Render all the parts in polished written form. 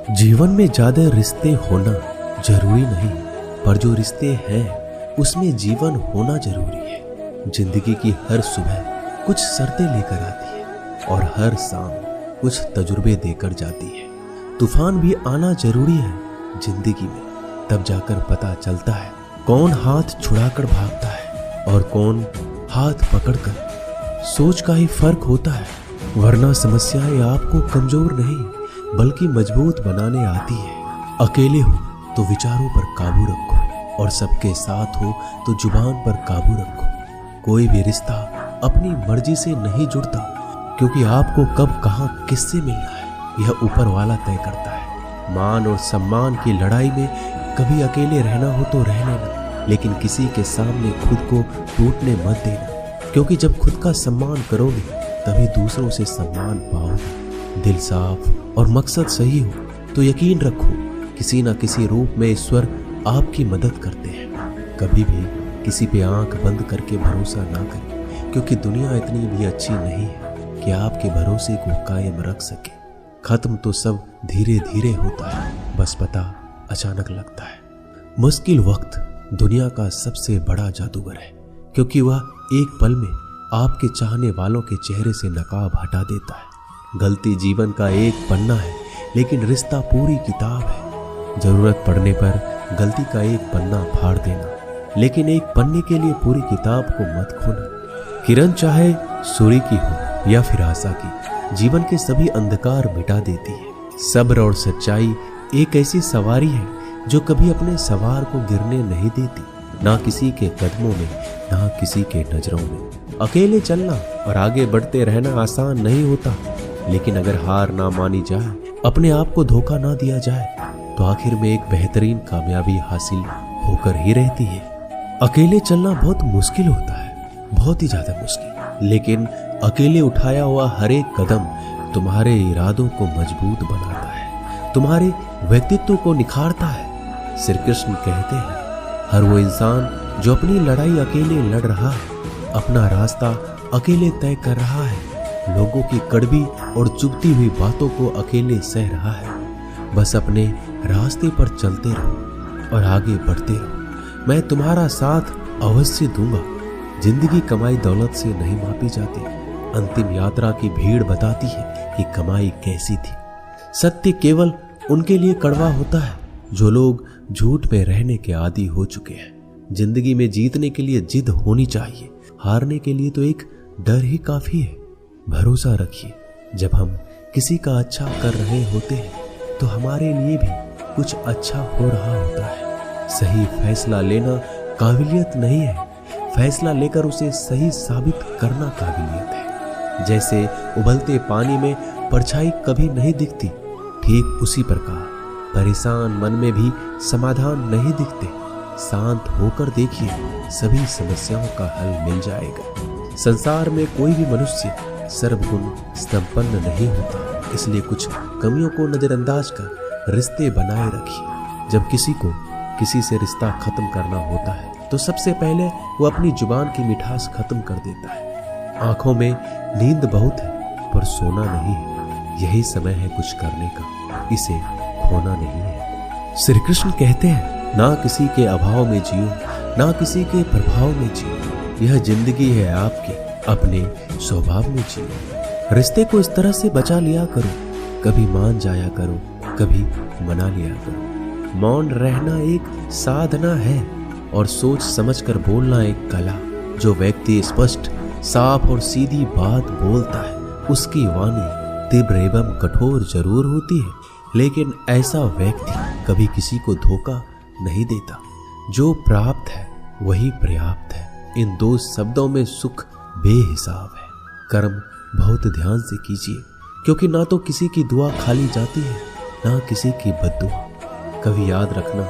जीवन में ज्यादा रिश्ते होना जरूरी नहीं, पर जो रिश्ते हैं उसमें जीवन होना जरूरी है। जिंदगी की हर सुबह कुछ शर्तें लेकर आती है और हर शाम कुछ तजुर्बे देकर जाती है। तूफान भी आना जरूरी है जिंदगी में, तब जाकर पता चलता है कौन हाथ छुड़ाकर भागता है और कौन हाथ पकड़कर। सोच का ही फर्क होता है, वरना समस्याएं आपको कमजोर नहीं बल्कि मजबूत बनाने आती है। अकेले हो तो विचारों पर काबू रखो और सबके साथ हो तो जुबान पर काबू रखो। कोई भी रिश्ता अपनी मर्जी से नहीं जुड़ता, क्योंकि आपको कब कहां किससे मिलना है यह ऊपर वाला तय करता है। मान और सम्मान की लड़ाई में कभी अकेले रहना हो तो रह लेना, लेकिन किसी के सामने खुद को टूटने मत देना, क्योंकि जब खुद का सम्मान करोगे तभी दूसरों से सम्मान पाओगे। दिल साफ और मकसद सही हो तो यकीन रखो किसी न किसी रूप में ईश्वर आपकी मदद करते हैं। कभी भी किसी पे आंख बंद करके भरोसा ना करें, क्योंकि दुनिया इतनी भी अच्छी नहीं है कि आपके भरोसे को कायम रख सके। खत्म तो सब धीरे धीरे होता है, बस पता अचानक लगता है। मुश्किल वक्त दुनिया का सबसे बड़ा जादूगर है, क्योंकि वह एक पल में आपके चाहने वालों के चेहरे से नकाब हटा देता है। गलती जीवन का एक पन्ना है, लेकिन रिश्ता पूरी किताब है। जरूरत पड़ने पर गलती का एक पन्ना फाड़ देना, लेकिन एक पन्ने के लिए पूरी किताब को मत खोना। किरण चाहे सूर्य की हो या फिर आशा की, जीवन के सभी अंधकार मिटा देती है। सब्र और सच्चाई एक ऐसी सवारी है जो कभी अपने सवार को गिरने नहीं देती, ना किसी के कदमों में ना किसी के नजरों में। अकेले चलना और आगे बढ़ते रहना आसान नहीं होता, लेकिन अगर हार ना मानी जाए, अपने आप को धोखा ना दिया जाए, तो आखिर में एक बेहतरीन कामयाबी हासिल होकर ही रहती है। अकेले चलना बहुत मुश्किल होता है, बहुत ही ज्यादा मुश्किल, लेकिन अकेले उठाया हुआ हर एक कदम तुम्हारे इरादों को मजबूत बनाता है, तुम्हारे व्यक्तित्व को निखारता है। श्री कृष्ण कहते हैं, हर वो इंसान जो अपनी लड़ाई अकेले लड़ रहा है, अपना रास्ता अकेले तय कर रहा है, लोगों की कड़वी और चुभती हुई बातों को अकेले सह रहा है। बस अपने रास्ते पर चलते रहो और आगे बढ़ते रहो। मैं तुम्हारा साथ अवश्य दूंगा। जिंदगी कमाई दौलत से नहीं मापी जाती, अंतिम यात्रा की भीड़ बताती है कि कमाई कैसी थी। सत्य केवल उनके लिए कड़वा होता है जो लोग झूठ में रहने के आदी हो चुके हैं। जिंदगी में जीतने के लिए जिद होनी चाहिए, हारने के लिए तो एक डर ही काफी है। भरोसा रखिए, जब हम किसी का अच्छा कर रहे होते हैं तो हमारे लिए भी कुछ अच्छा हो रहा होता है। सही फैसला लेना काबिलियत नहीं है, फैसला लेकर उसे सही साबित करना काबिलियत है। जैसे उबलते पानी में परछाई कभी नहीं दिखती, ठीक उसी प्रकार परेशान मन में भी समाधान नहीं दिखते। शांत होकर देखिए, सभी समस्याओं का हल मिल जाएगा। संसार में कोई भी मनुष्य सर्वगुण संपन्न नहीं होता, इसलिए कुछ कमियों को नजरअंदाज कर रिश्ते बनाए रखिए। जब किसी को किसी से रिश्ता खत्म करना होता है तो सबसे पहले वो अपनी जुबान की मिठास खत्म कर देता है। आंखों में नींद बहुत है पर सोना नहीं है, यही समय है कुछ करने का, इसे खोना नहीं है। श्री कृष्ण कहते हैं, ना किसी के अभाव में जियो, ना किसी के प्रभाव में जियो। यह जिंदगी है आपकी, अपने स्वभाव में जियो। रिश्ते को इस तरह से बचा लिया करो, कभी मान जाया करो, कभी मना लिया करो। मौन रहना एक साधना है और सोच समझकर बोलना एक कला। जो व्यक्ति स्पष्ट, साफ और सीधी बात बोलता है, उसकी वाणी तीव्र एवं कठोर जरूर होती है, लेकिन ऐसा व्यक्ति कभी किसी को धोखा नहीं देता। जो प्राप्त है वही पर्याप्त है। इन दो शब्दों में सुख बेहिसाब है। कर्म बहुत ध्यान से कीजिए, क्योंकि ना तो किसी की दुआ खाली जाती है, ना किसी की बद्दुआ। कभी याद रखना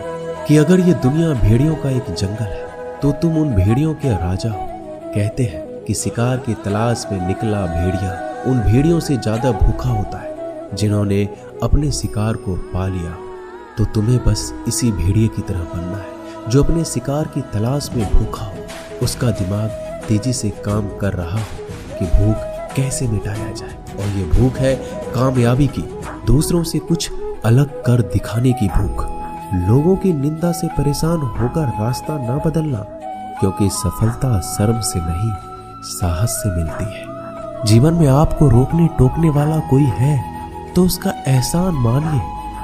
कि अगर ये दुनिया भेड़ियों का एक जंगल है तो तुम उन भेड़ियों के राजा हो। कहते हैं कि शिकार की तलाश में निकला भेड़िया उन भेड़ियों से ज्यादा भूखा होता है जिन्होंने अपने शिकार को पा लिया। तो तुम्हें बस इसी भेड़िए की तरह बनना है जो अपने शिकार की तलाश में भूखा हो। उसका दिमाग तेजी से काम कर रहा हो कि भूख कैसे मिटाया जाए, और ये भूख है कामयाबी की, दूसरों से कुछ अलग कर दिखाने की भूख, लोगों की निंदा से परेशान होकर रास्ता ना बदलना, क्योंकि सफलता शर्म से नहीं साहस से मिलती है। जीवन में आपको रोकने टोकने वाला कोई है तो उसका एहसान मानिए,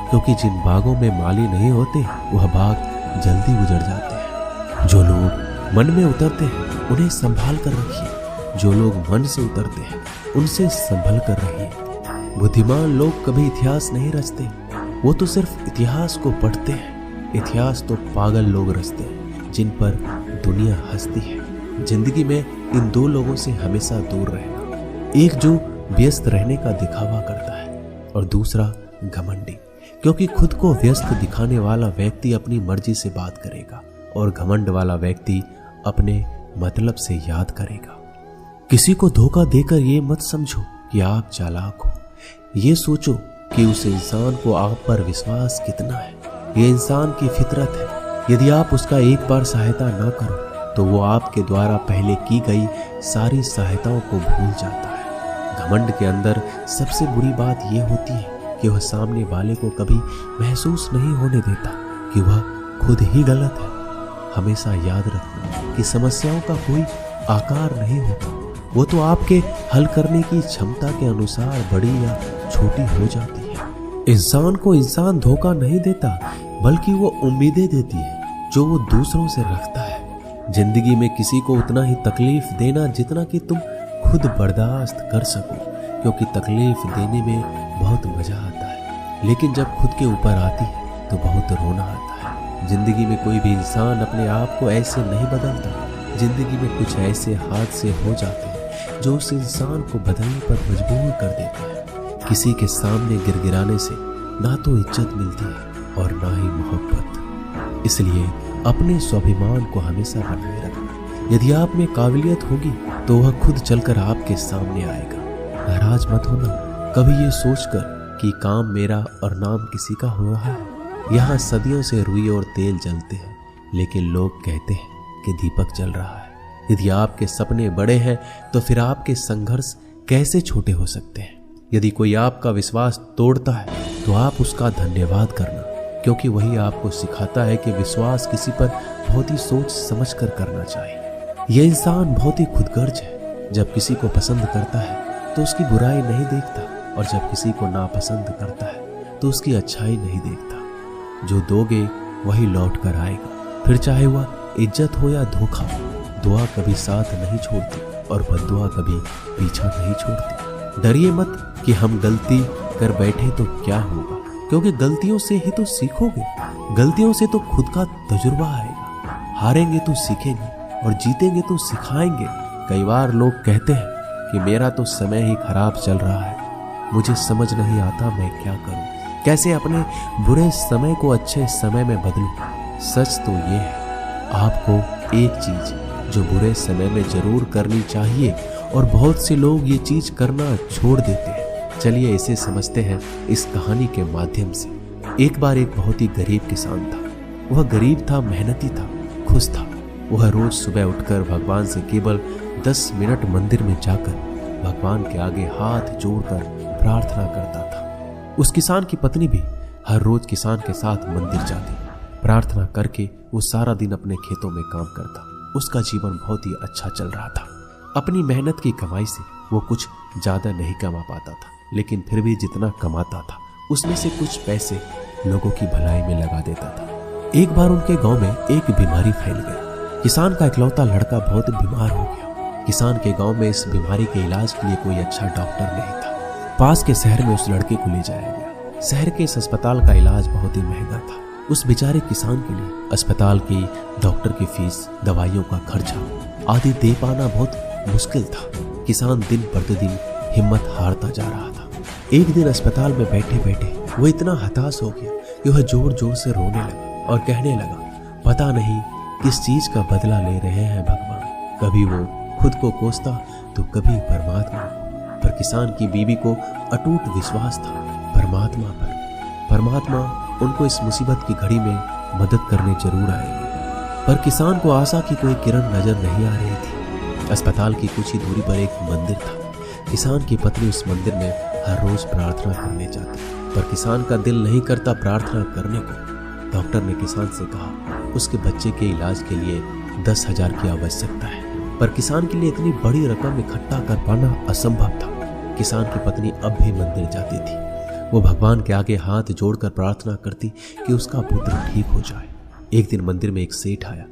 क्योंकि जिन बागों में माली नहीं होते वह बाग जल्दी उजड़ जाते हैं। जो लोग मन में उतरते हैं उन्हें संभाल कर रखिए, जो लोग मन से उतरते हैं उनसे संभल कर रहिए। बुद्धिमान लोग कभी इतिहास नहीं रचते, वो तो सिर्फ इतिहास को पढ़ते हैं। इतिहास तो पागल लोग रचते हैं जिन पर दुनिया हंसती है। जिंदगी में इन दो लोगों से हमेशा दूर रहना, एक जो व्यस्त रहने का दिखावा करता है और दूसरा घमंडी, क्योंकि खुद को व्यस्त दिखाने वाला व्यक्ति अपनी मर्जी से बात करेगा और घमंड वाला व्यक्ति अपने मतलब से याद करेगा। किसी को धोखा देकर ये मत समझो कि आप चालाक हो, ये सोचो कि उस इंसान को आप पर विश्वास कितना है। ये इंसान की फितरत है, यदि आप उसका एक बार सहायता ना करो तो वो आपके द्वारा पहले की गई सारी सहायताओं को भूल जाता है। घमंड के अंदर सबसे बुरी बात यह होती है कि वह सामने वाले को कभी महसूस नहीं होने देता कि वह खुद ही गलत है। हमेशा याद रखना कि समस्याओं का कोई आकार नहीं होता, वो तो आपके हल करने की क्षमता के अनुसार बड़ी या छोटी हो जाती है। इंसान को इंसान धोखा नहीं देता, बल्कि वो उम्मीदें देती है जो वो दूसरों से रखता है। जिंदगी में किसी को उतना ही तकलीफ देना जितना कि तुम खुद बर्दाश्त कर सको, क्योंकि तकलीफ देने में बहुत मजा आता है, लेकिन जब खुद के ऊपर आती है तो बहुत रोना आता है। जिंदगी में कोई भी इंसान अपने आप को ऐसे नहीं बदलता। जिंदगी में कुछ ऐसे हादसे हो जाते हैं जो उस इंसान को बदलने पर मजबूर कर देते हैं। किसी के सामने गिड़गिड़ाने से ना तो इज्जत मिलती है और ना ही मोहब्बत। इसलिए अपने स्वाभिमान को हमेशा बनाए रखना। यदि आप में काबिलियत होगी तो वह खुद चलकर आपके सामने आएगा। नाराज मत होना कभी ये सोचकर कि काम मेरा और नाम किसी का हो रहा है। यहाँ सदियों से रुई और तेल जलते हैं, लेकिन लोग कहते हैं कि दीपक जल रहा है। यदि आपके सपने बड़े हैं तो फिर आपके संघर्ष कैसे छोटे हो सकते हैं। यदि कोई आपका विश्वास तोड़ता है तो आप उसका धन्यवाद करना, क्योंकि वही आपको सिखाता है कि विश्वास किसी पर बहुत ही सोच समझ कर करना चाहिए। यह इंसान बहुत ही खुदगर्ज है। जब किसी को पसंद करता है तो उसकी बुराई नहीं देखता, और जब किसी को नापसंद करता है तो उसकी अच्छाई नहीं देखता। जो दोगे वही लौट कर आएगा, फिर चाहे वह इज्जत हो या धोखा। दुआ कभी साथ नहीं छोड़ती और बद्दुआ कभी पीछा नहीं छोड़ती। डरिए मत कि हम गलती कर बैठे तो क्या होगा, क्योंकि गलतियों से ही तो सीखोगे। गलतियों से तो खुद का तजुर्बा आएगा। हारेंगे तो सीखेंगे और जीतेंगे तो सिखाएंगे। कई बार लोग कहते हैं कि मेरा तो समय ही खराब चल रहा है, मुझे समझ नहीं आता मैं क्या करूं, कैसे अपने बुरे समय को अच्छे समय में बदलूं। सच तो ये है, आपको एक चीज जो बुरे समय में जरूर करनी चाहिए और बहुत से लोग ये चीज करना छोड़ देते हैं। चलिए इसे समझते हैं इस कहानी के माध्यम से। एक बार एक बहुत ही गरीब किसान था। वह गरीब था, मेहनती था, खुश था। वह रोज सुबह उठकर भगवान से केवल 10 मिनट मंदिर में जाकर भगवान के आगे हाथ जोड़कर प्रार्थना करता था। उस किसान की पत्नी भी हर रोज किसान के साथ मंदिर जाती। प्रार्थना करके वो सारा दिन अपने खेतों में काम करता। उसका जीवन बहुत ही अच्छा चल रहा था। अपनी मेहनत की कमाई से वो कुछ ज्यादा नहीं कमा पाता था, लेकिन फिर भी जितना कमाता था उसमें से कुछ पैसे लोगों की भलाई में लगा देता था। एक बार उनके गांव में एक बीमारी फैल गई। किसान का इकलौता लड़का बहुत बीमार हो गया। किसान के गांव में इस बीमारी के इलाज के लिए कोई अच्छा डॉक्टर नहीं था। पास के शहर में उस लड़के को ले जाया गया। शहर के इस अस्पताल का इलाज बहुत ही महंगा था। उस बेचारे किसान के लिए अस्पताल की डॉक्टर की फीस, दवाइयों का खर्चा आदि दे पाना बहुत मुश्किल था। किसान दिन प्रतिदिन हिम्मत हारता जा रहा था। एक दिन अस्पताल में बैठे बैठे वो इतना हताश हो गया कि वह जोर जोर से रोने लगा और कहने लगा, पता नहीं किस चीज का बदला ले रहे हैं भगवान। कभी वो खुद को कोसता तो कभी परमात्मा पर। किसान की बीवी को अटूट विश्वास था परमात्मा पर। परमात्मा उनको इस मुसीबत की घड़ी में मदद करने जरूर आएंगे। पर किसान को आशा की कोई किरण नजर नहीं आ रही थी। अस्पताल की कुछ ही दूरी पर एक मंदिर था। किसान की पत्नी उस मंदिर में हर रोज प्रार्थना करने जाते, पर किसान का दिल नहीं करता प्रार्थना करने को। डॉक्टर ने किसान से कहा उसके बच्चे के इलाज के लिए 10,000 की आवश्यकता है, पर किसान के लिए इतनी बड़ी रकम इकट्ठा कर पाना असंभव था। किसान की पत्नी अब भी मंदिर जाती थी। वो भगवान के आगे हाथ जोड़कर प्रार्थना करती कि उसका पुत्र ठीक हो जाए। एक दिन मंदिर में एक सेठ आया।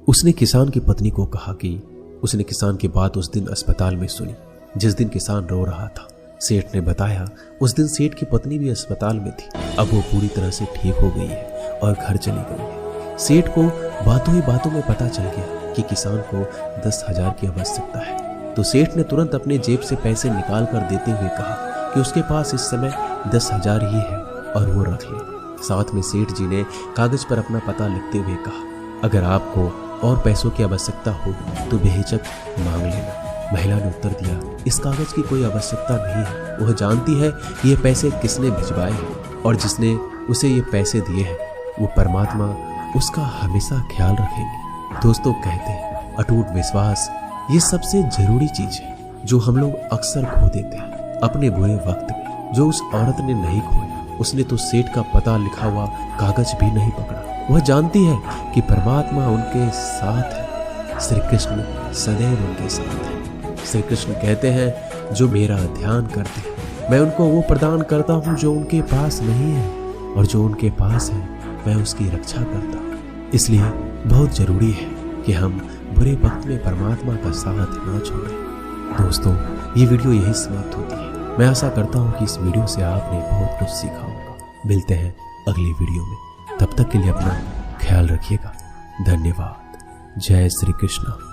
उसने किसान की पत्नी को कहा कि उसने किसान की बात उस दिन अस्पताल में सुनी, जिस दिन किसान रो रहा था। सेठ ने बताया उस दिन सेठ की पत्नी भी अस्पताल में थी। अब वो पूरी तरह से ठीक हो गई है और घर चली गई है। सेठ को बातों ही बातों में पता चल गया कि किसान को 10,000 की आवश्यकता है, तो सेठ ने तुरंत अपने जेब से पैसे निकाल कर देते हुए कहा कि उसके पास इस समय 10,000 ही है और वो रख ले। साथ में सेठ जी ने कागज पर अपना पता लिखते हुए कहा अगर आपको और पैसों की आवश्यकता हो तो बेहिचक मांग लेना। महिला ने उत्तर दिया इस कागज की कोई आवश्यकता नहीं है। वह जानती है कि ये पैसे किसने भिजवाए हैं और जिसने उसे ये पैसे दिए हैं वो परमात्मा उसका हमेशा ख्याल रखेंगे। दोस्तों कहते हैं अटूट विश्वास ये सबसे जरूरी चीज है जो हम लोग अक्सर खो देते हैं अपने बुरे वक्त में। जो उस औरत ने नहीं खोया, उसने तो सेठ का पता लिखा हुआ कागज भी नहीं पकड़ा। वह जानती है कि परमात्मा उनके साथ है। श्री कृष्ण सदैव उनके साथ है। श्री कृष्ण कहते हैं जो मेरा ध्यान करते हैं मैं उनको वो प्रदान करता हूँ जो उनके पास नहीं है, और जो उनके पास है मैं उसकी रक्षा करता हूँ। इसलिए बहुत जरूरी है कि हम बुरे वक्त में परमात्मा का साथ ना छोड़ें। दोस्तों ये वीडियो यही समाप्त होती है। मैं आशा करता हूँ कि इस वीडियो से आपने बहुत कुछ सीखा होगा। मिलते हैं अगली वीडियो में, तब तक के लिए अपना ख्याल रखिएगा। धन्यवाद। जय श्री कृष्ण।